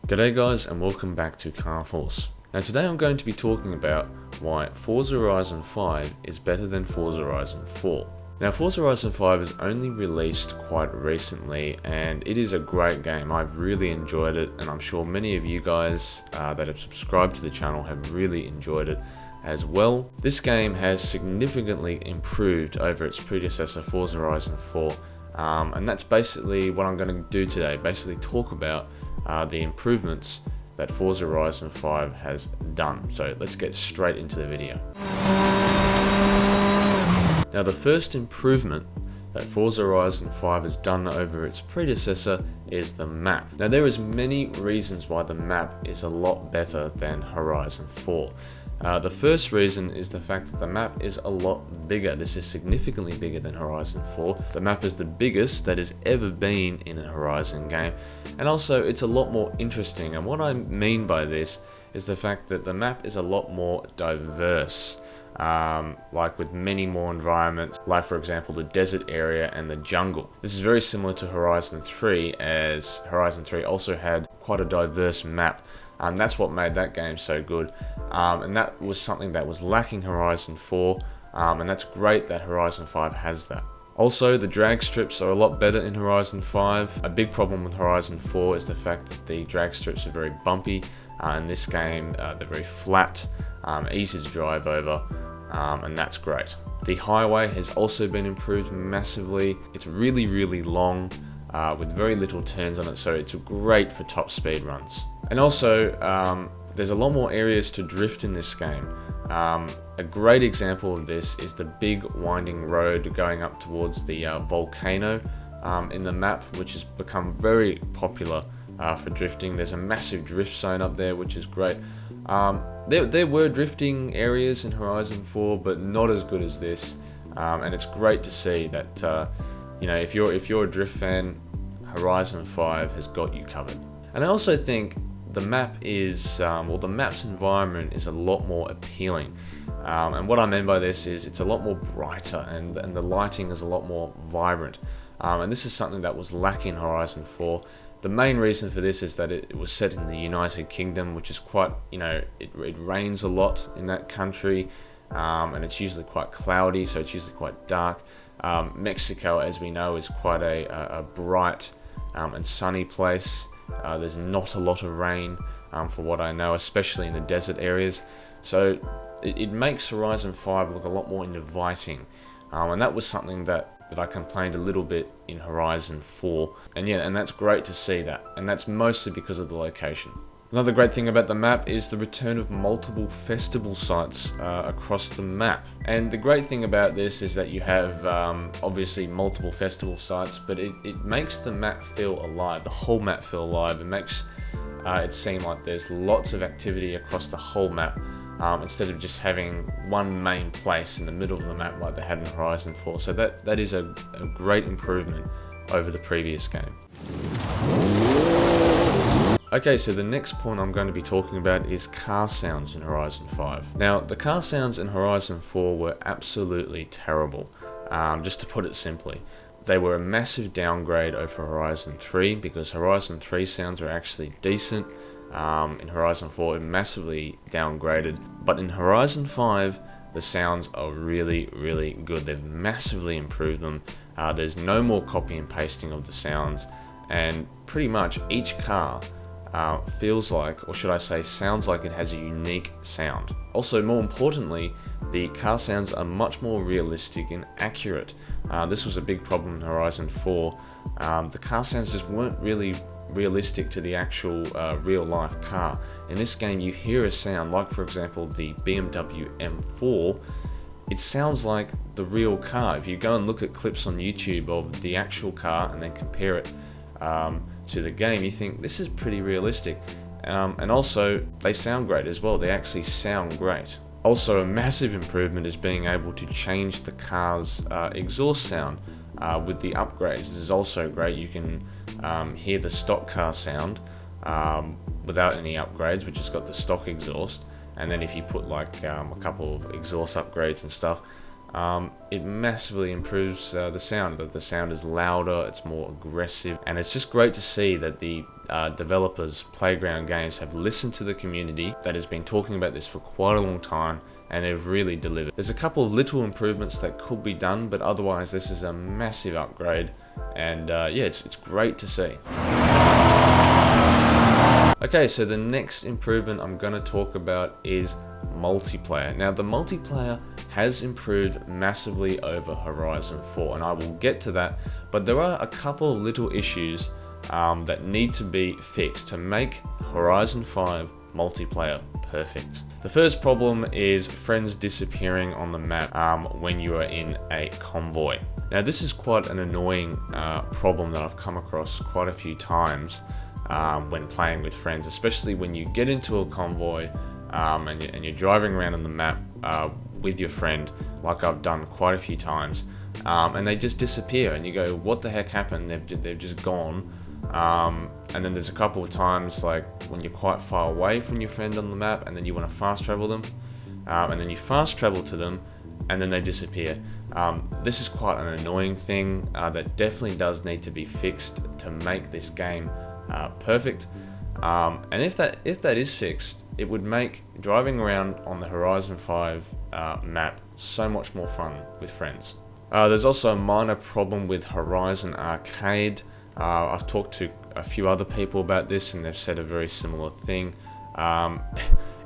G'day guys and welcome back to Car Force. Now today I'm going to be talking about why Forza Horizon 5 is better than Forza Horizon 4. Now Forza Horizon 5 is only released quite recently and it is a great game. I've really enjoyed it and I'm sure many of you guys that have subscribed to the channel have really enjoyed it as well. This game has significantly improved over its predecessor Forza Horizon 4 and that's basically what I'm going to do today, basically talk about the improvements that Forza Horizon 5 has done. So let's get straight into the video. Now the first improvement that Forza Horizon 5 has done over its predecessor is the map. Now there is many reasons why the map is a lot better than Horizon 4. The first reason is the fact that the map is a lot bigger. This is significantly bigger than Horizon 4. The map is the biggest that has ever been in a Horizon game, and also it's a lot more interesting. And what I mean by this is the fact that the map is a lot more diverse, like with many more environments, like for example the desert area and the jungle. This is very similar to Horizon 3, as Horizon 3 also had quite a diverse map. That's what made that game so good, and that was something that was lacking Horizon 4, and that's great that Horizon 5 has that. Also, the drag strips are a lot better in Horizon 5. A big problem with Horizon 4 is the fact that the drag strips are very bumpy. In this game, they're very flat, easy to drive over, and that's great. The highway has also been improved massively. It's really long, with very little turns on it, so it's great for top speed runs. And also, there's a lot more areas to drift in this game. A great example of this is the big winding road going up towards the volcano in the map, which has become very popular for drifting. There's a massive drift zone up there, which is great. There were drifting areas in Horizon 4, but not as good as this. And it's great to see that you know, if you're a drift fan, Horizon 5 has got you covered. And I also think the map is, the map's environment is a lot more appealing. And what I mean by this is it's a lot more brighter and the lighting is a lot more vibrant. And this is something that was lacking in Horizon 4. The main reason for this is that it was set in the United Kingdom, which is quite, you know, it rains a lot in that country, and it's usually quite cloudy, so it's usually quite dark. Mexico, as we know, is quite a bright and sunny place. There's not a lot of rain, for what I know, especially in the desert areas. So it makes Horizon 5 look a lot more inviting, and that was something that I complained a little bit in Horizon 4. And yeah, and that's great to see that, and that's mostly because of the location. Another great thing about the map is the return of multiple festival sites across the map. And the great thing about this is that you have obviously multiple festival sites, but it makes the map feel alive, the whole map feel alive. It makes it seem like there's lots of activity across the whole map, instead of just having one main place in the middle of the map like they had in Horizon 4. So that is a great improvement over the previous game. Okay, so the next point I'm going to be talking about is car sounds in Horizon 5. Now, the car sounds in Horizon 4 were absolutely terrible, just to put it simply. They were a massive downgrade over Horizon 3, because Horizon 3 sounds are actually decent. In Horizon 4, it massively downgraded, but in Horizon 5, the sounds are really good. They've massively improved them. There's no more copy and pasting of the sounds, and pretty much each car feels like, or should I say, sounds like it has a unique sound. Also, more importantly, the car sounds are much more realistic and accurate. This was a big problem in Horizon 4. The car sounds just weren't really realistic to the actual real life car. In this game, you hear a sound, like for example the BMW M4, it sounds like the real car. If you go and look at clips on YouTube of the actual car and then compare it to the game, you think this is pretty realistic. And also, they sound great as well. They actually sound great. Also, a massive improvement is being able to change the car's exhaust sound with the upgrades. This is also great. You can hear the stock car sound without any upgrades, which has got the stock exhaust. And then if you put like a couple of exhaust upgrades and stuff, it massively improves the sound. The sound is louder, it's more aggressive, and it's just great to see that the developers, Playground Games, have listened to the community that has been talking about this for quite a long time, and they've really delivered. There's a couple of little improvements that could be done, but otherwise this is a massive upgrade, and yeah, it's great to see. Okay, so the next improvement I'm going to talk about is multiplayer. Now, the multiplayer has improved massively over Horizon 4, and I will get to that, but there are a couple of little issues that need to be fixed to make Horizon 5 multiplayer perfect. The first problem is friends disappearing on the map when you are in a convoy. Now, this is quite an annoying problem that I've come across quite a few times when playing with friends, especially when you get into a convoy and you're driving around on the map with your friend, like I've done quite a few times, and they just disappear, and you go, what the heck happened? They've just gone. And then there's a couple of times like when you're quite far away from your friend on the map, and then you want to fast travel them, and then you fast travel to them, and then they disappear. This is quite an annoying thing that definitely does need to be fixed to make this game perfect. And if that is fixed, it would make driving around on the Horizon 5 map so much more fun with friends. There's also a minor problem with Horizon Arcade. I've talked to a few other people about this, and they've said a very similar thing.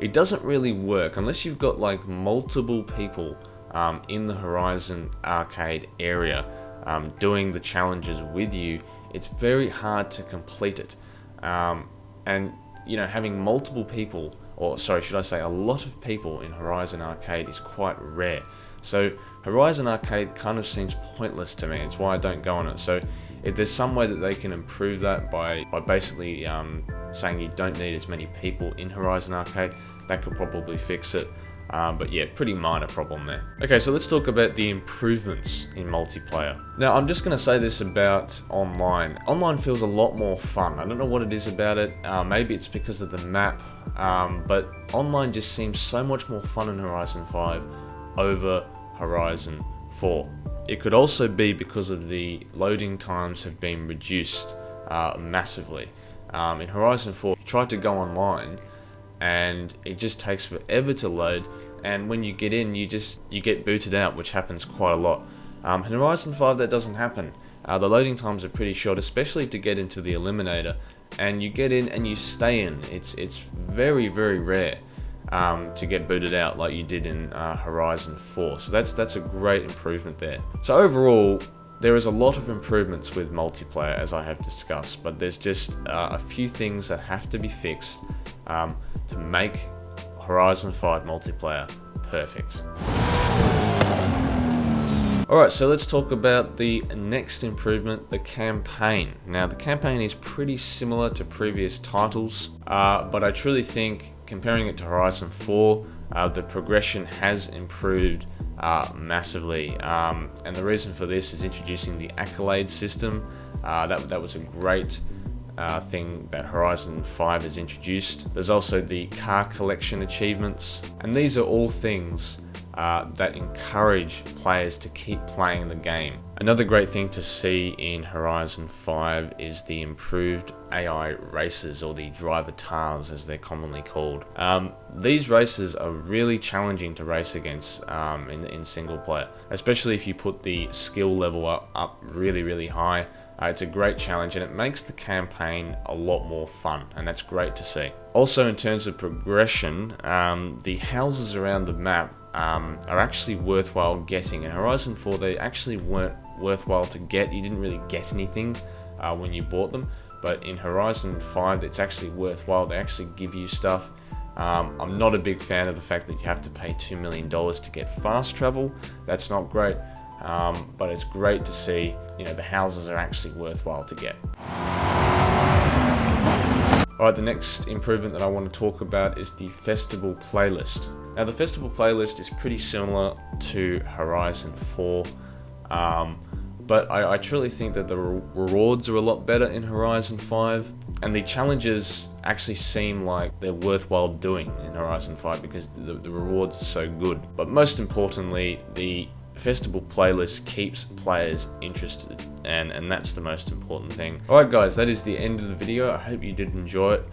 It doesn't really work unless you've got like multiple people in the Horizon Arcade area doing the challenges with you. It's very hard to complete it. And you know, having multiple people, or sorry, should I say a lot of people in Horizon Arcade is quite rare. So Horizon Arcade kind of seems pointless to me. It's why I don't go on it. So if there's some way that they can improve that by basically saying you don't need as many people in Horizon Arcade, that could probably fix it. But yeah, pretty minor problem there. Okay, so let's talk about the improvements in multiplayer. Now, I'm just going to say this about online. Online feels a lot more fun. I don't know what it is about it. Maybe it's because of the map, but online just seems so much more fun in Horizon 5 over Horizon 4. It could also be because of the loading times have been reduced massively. In Horizon 4, you try to go online, and it just takes forever to load, and when you get in, you get booted out, which happens quite a lot. In Horizon 5, that doesn't happen. The loading times are pretty short, especially to get into the Eliminator, and you get in and you stay in. It's very, very rare to get booted out like you did in Horizon 4, so that's a great improvement there. So overall, there is a lot of improvements with multiplayer, as I have discussed, but there's just a few things that have to be fixed to make Horizon 5 multiplayer perfect. Alright, so let's talk about the next improvement, the campaign. Now, the campaign is pretty similar to previous titles, but I truly think, comparing it to Horizon 4, the progression has improved massively, and the reason for this is introducing the accolade system. That was a great thing that Horizon 5 has introduced. There's also the car collection achievements, and these are all things that encourage players to keep playing the game. Another great thing to see in Horizon 5 is the improved AI races, or the drivatars as they're commonly called. These races are really challenging to race against in single player, especially if you put the skill level up really, really high. It's a great challenge, and it makes the campaign a lot more fun, and that's great to see. Also, in terms of progression, the houses around the map are actually worthwhile getting. In Horizon 4, they actually weren't worthwhile to get. You didn't really get anything when you bought them, but in Horizon 5, it's actually worthwhile. They actually give you stuff. I'm not a big fan of the fact that you have to pay $2 million to get fast travel. That's not great. But it's great to see, the houses are actually worthwhile to get. Alright, the next improvement that I want to talk about is the festival playlist. Now, the festival playlist is pretty similar to Horizon 4, but I truly think that the rewards are a lot better in Horizon 5, and the challenges actually seem like they're worthwhile doing in Horizon 5 because the rewards are so good. But most importantly, the A festival playlist keeps players interested, and that's the most important thing. Alright guys, that is the end of the video. I hope you did enjoy it.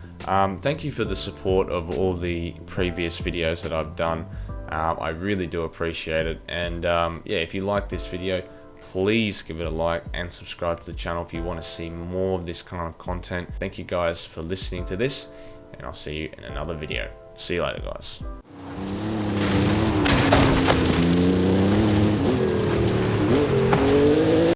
Thank you for the support of all the previous videos that I've done. I really do appreciate it, and yeah, if you like this video, please give it a like and subscribe to the channel if you want to see more of this kind of content. Thank you guys for listening to this, and I'll see you in another video. See you later, guys.